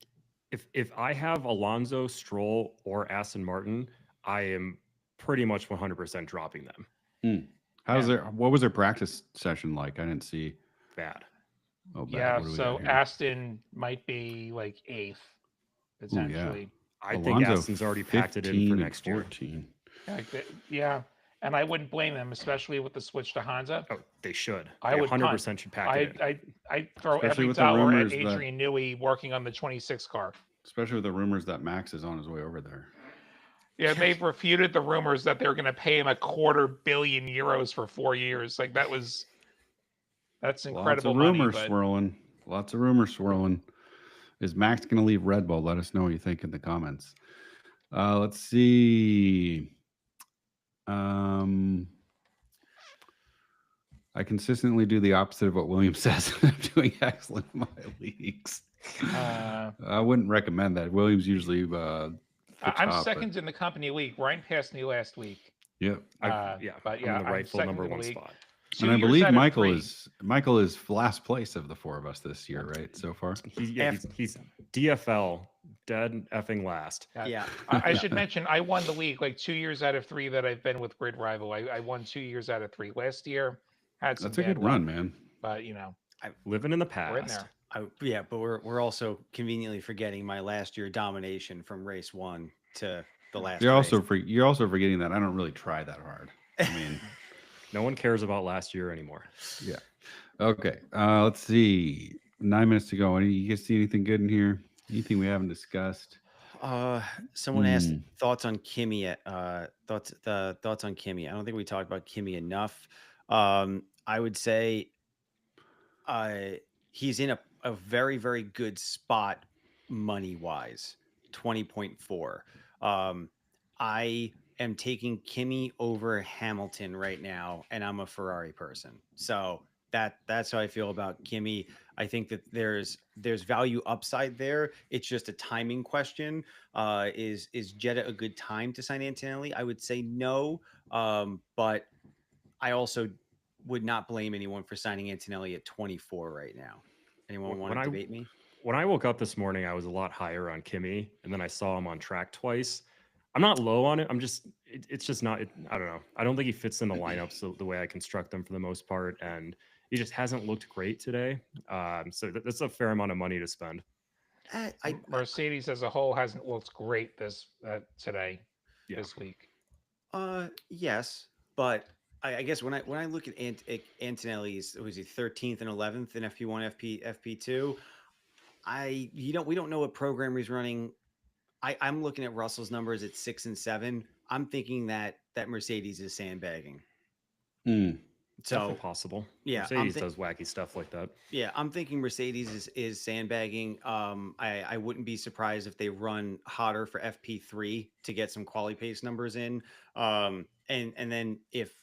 If I have Alonso, Stroll, or Aston Martin, I am pretty much 100% dropping them. What was their practice session like? I didn't see. bad. Oh, bad. Yeah, What do we so got here? Aston might be like 8th, yeah. potentially. I think Alonso, Aston's already packed it in 15 for and next year. 14. Yeah, and I wouldn't blame them, especially with the switch to Honda. Oh, they should. I They would punt. 100% should pack it in. I throw Especially every with the dollar at rumors that- Adrian Newey working on the 26 car. Especially with the rumors that Max is on his way over there. Yeah, they've refuted the rumors that they're going to pay him €250 million for 4 years. Like that's incredible Lots of money. rumors But swirling. Lots of rumors swirling. Is Max going to leave Red Bull? Let us know what you think in the comments. Let's see. I consistently do the opposite of what William says. I'm doing excellent in my leagues. I wouldn't recommend that. William's usually I'm second in the company league. Ryan passed me last week. Yep. But yeah, I'm the rightful second number in the one league. spot. 2 And I years believe out of Michael is last place of the four of us this year, right? So far. He's DFL, dead effing last. Yeah. I should mention I won the league like 2 years out of 3 that I've been with GridRival. I won 2 years out of 3 last year. Had some That's a bad good run, luck, man. but Living in the we're in past. there. But we're also conveniently forgetting my last year domination from race 1 to the last. You're race. also forgetting that I don't really try that hard. I mean, no one cares about last year anymore. Yeah. Okay. Let's see. 9 minutes to go. You guys see anything good in here? Anything we haven't discussed? Someone asked thoughts on Kimi. Thoughts on Kimi. I don't think we talked about Kimi enough. I would say he's in a very, very good spot money wise, 20.4. I am taking Kimi over Hamilton right now, and I'm a Ferrari person. So that's how I feel about Kimi. I think that there's value upside there. It's just a timing question. Is Jeddah a good time to sign Antonelli? I would say no. But I also would not blame anyone for signing Antonelli at 24 right now. Anyone want to debate me? When I woke up this morning, I was a lot higher on Kimi, and then I saw him on track twice. I'm not low on it. It's just not. I don't know. I don't think he fits in the lineups the way I construct them for the most part, and he just hasn't looked great today. So that's a fair amount of money to spend. Mercedes as a whole hasn't looked great this week. Yes, but I guess when I look at Antonelli's, was he 13th and 11th in FP1, FP2? We don't know what program he's running. I'm looking at Russell's numbers at 6 and 7. I'm thinking that Mercedes is sandbagging. So definitely possible. Yeah, Mercedes does wacky stuff like that. Yeah, I'm thinking Mercedes is sandbagging. I wouldn't be surprised if they run hotter for FP3 to get some quality pace numbers in. And then if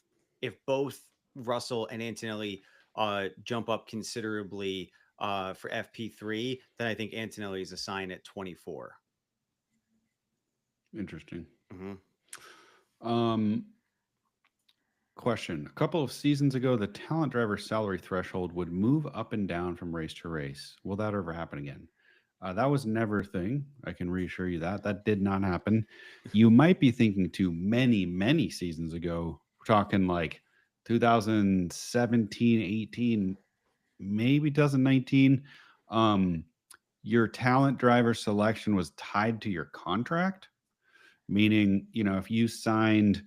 both Russell and Antonelli jump up considerably for FP3, then I think Antonelli is a sign at 24. Interesting. Mm-hmm. Question. A couple of seasons ago, the talent driver salary threshold would move up and down from race to race. Will that ever happen again? That was never a thing. I can reassure you that did not happen. You might be thinking to many, many seasons ago. We're talking like 2017, 18, maybe 2019. Your talent driver selection was tied to your contract, meaning, if you signed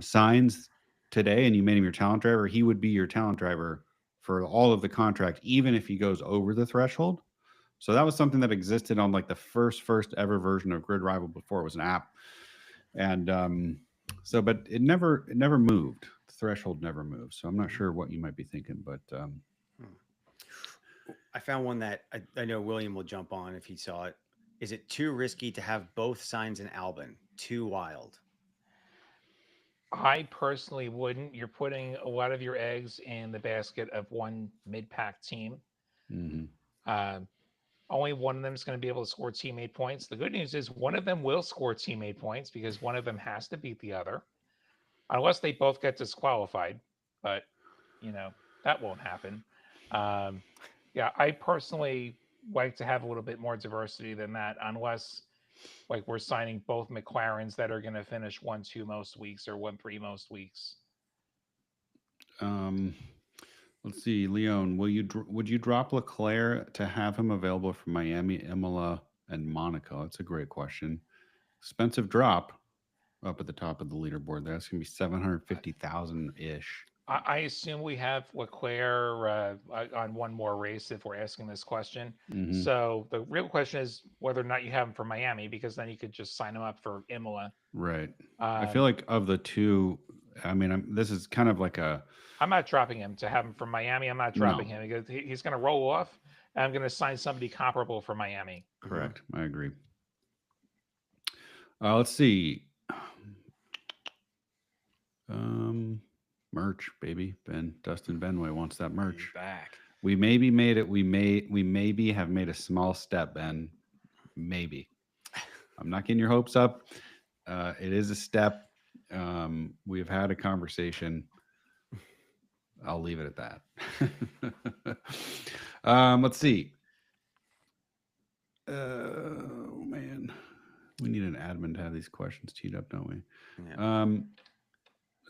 signs today and you made him your talent driver, he would be your talent driver for all of the contract, even if he goes over the threshold. So that was something that existed on like the first ever version of GridRival before it was an app. And but it never moved. The threshold never moved. So I'm not sure what you might be thinking, but I found one that I know William will jump on if he saw it. Is it too risky to have both signs in Albon? Too wild? I personally wouldn't. You're putting a lot of your eggs in the basket of one mid-pack team. Only one of them is going to be able to score teammate points. The good news is one of them will score teammate points because one of them has to beat the other, unless they both get disqualified. But, that won't happen. I personally like to have a little bit more diversity than that, unless like we're signing both McLarens that are going to finish 1-2 most weeks or 1-3 most weeks. Let's see, Leon. Would you drop Leclerc to have him available for Miami, Imola, and Monaco? That's a great question. Expensive drop up at the top of the leaderboard. That's gonna be 750,000 ish. I assume we have Leclerc on one more race if we're asking this question. Hmm. So the real question is whether or not you have him for Miami, because then you could just sign him up for Imola. Right. I feel Um, like of the two, I mean, this is kind of like a I'm not dropping him to have him for Miami. I'm not dropping no. him because he's going to roll off, and I'm going to sign somebody comparable for Miami. Correct. I agree. Let's see. Merch, baby. Dustin Benway wants that merch. Back. We maybe made it. We maybe have made a small step, Ben. Maybe. I'm not getting your hopes up. It is a step. We've had a conversation. I'll leave it at that. Let's see. Oh man, we need an admin to have these questions teed up, don't we? Yeah.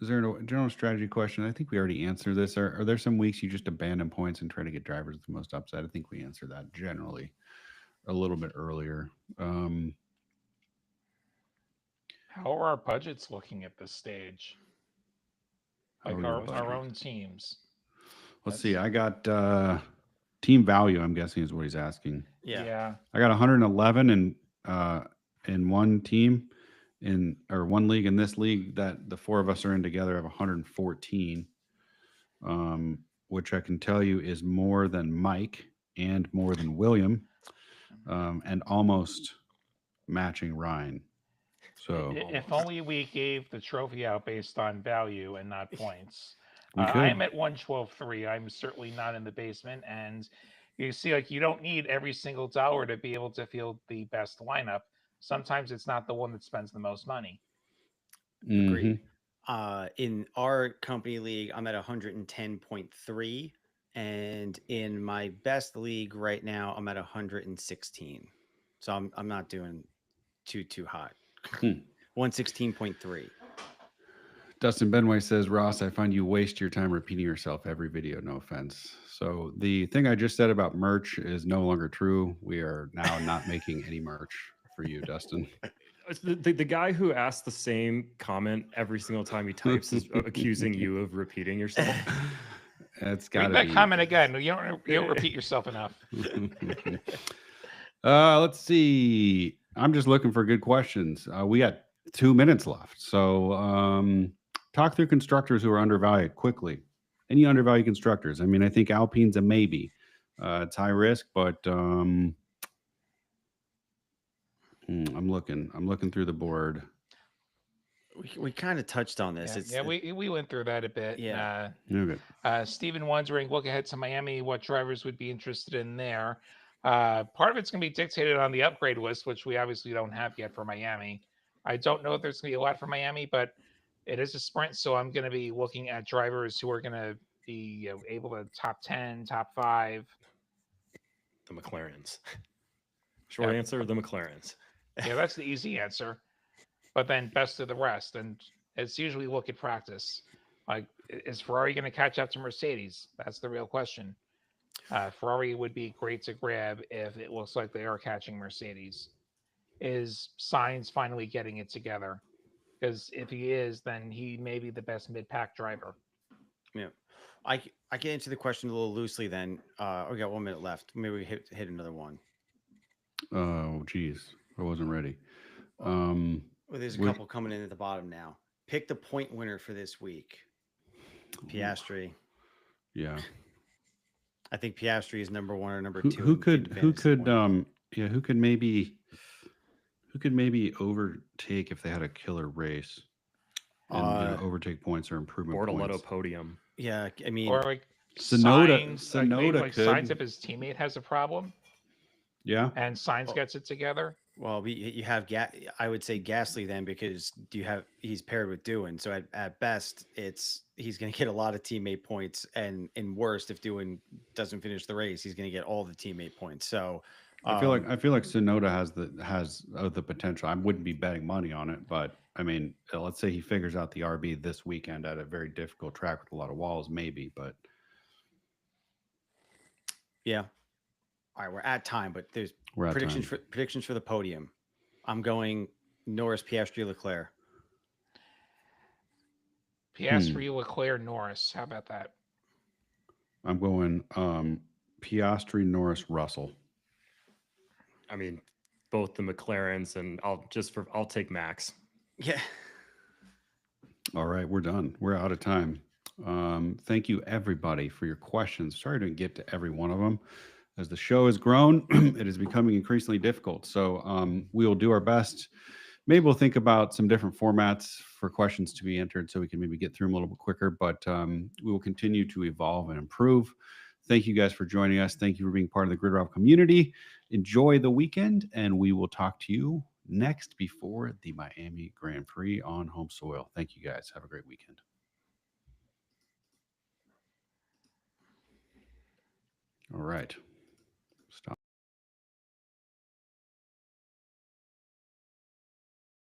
Is there a general strategy question? I think we already answered this. Are there some weeks you just abandon points and try to get drivers with the most upside? I think we answered that generally a little bit earlier. How are our budgets looking at this stage? Like our own teams. Let's see. I got team value. I'm guessing is what he's asking. Yeah. I got 111 in one team or one league. In this league that the four of us are in together, I have 114, which I can tell you is more than Mike and more than William, and almost matching Ryan. So if only we gave the trophy out based on value and not points. We could. I'm at 112.3. I'm certainly not in the basement, and you see, like, you don't need every single dollar to be able to field the best lineup. Sometimes it's not the one that spends the most money. Agreed. In our company league, I'm at 110.3, and in my best league right now, I'm at 116. So I'm not doing too hot. 116.3. Dustin Benway says, Ross, I find you waste your time repeating yourself every video. No offense. So the thing I just said about merch is no longer true. We are now not making any merch for you, Dustin. The guy who asks the same comment every single time he types is accusing you of repeating yourself. That's got to Read be. that comment again. You don't repeat yourself enough. Let's see. I'm just looking for good questions. We got 2 minutes left. So talk through constructors who are undervalued quickly. Any undervalued constructors? I mean, I think Alpine's a maybe. It's high risk, but I'm looking through the board. We kind of touched on this. We went through that a bit. Yeah. Okay. Stephen wondering, look ahead to Miami, what drivers would be interested in there? Part of it's going to be dictated on the upgrade list, which we obviously don't have yet for Miami. I don't know if there's going to be a lot for Miami, but it is a sprint, so I'm going to be looking at drivers who are going to be able to top 10, top 5. The McLarens. Short answer, the McLarens. Yeah, that's the easy answer. But then best of the rest. And it's usually look at practice. Like, is Ferrari going to catch up to Mercedes? That's the real question. Ferrari would be great to grab if it looks like they are catching Mercedes. Is Sainz finally getting it together? Because if he is, then he may be the best mid-pack driver. Yeah. I can answer the question a little loosely then. We got 1 minute left. Maybe we hit another one. Oh, geez. I wasn't ready. Well, there's a couple coming in at the bottom now. Pick the point winner for this week. Piastri. Yeah. I think Piastri is number 1 or number 2. Who could maybe overtake if they had a killer race and overtake points or improvement Bortoletto points. Podium. Yeah, I mean, or like Sonoda Sainz, could. Sainz if his teammate has a problem. Yeah. And Sainz gets it together. Well, you have I would say Gasly then, because he's paired with Doohan. So at best, he's going to get a lot of teammate points, and in worst, if Doohan doesn't finish the race, he's going to get all the teammate points. So I feel like Sonoda has the potential. I wouldn't be betting money on it, but I mean, let's say he figures out the RB this weekend at a very difficult track with a lot of walls, maybe. But Yeah. All right, we're at time, but there's We're at predictions time. for the podium. I'm going Norris, Piastri, Leclerc. Piastri, Leclerc, Norris. How about that? I'm going Piastri, Norris, Russell. I mean, both the McLarens, and I'll take Max. Yeah. All right, we're done. We're out of time. Thank you, everybody, for your questions. Sorry I didn't get to every one of them. As the show has grown, it is becoming increasingly difficult. So we will do our best. Maybe we'll think about some different formats for questions to be entered so we can maybe get through them a little bit quicker. But we will continue to evolve and improve. Thank you guys for joining us. Thank you for being part of the GridRival community. Enjoy the weekend, and we will talk to you next before the Miami Grand Prix on home soil. Thank you guys. Have a great weekend. All right.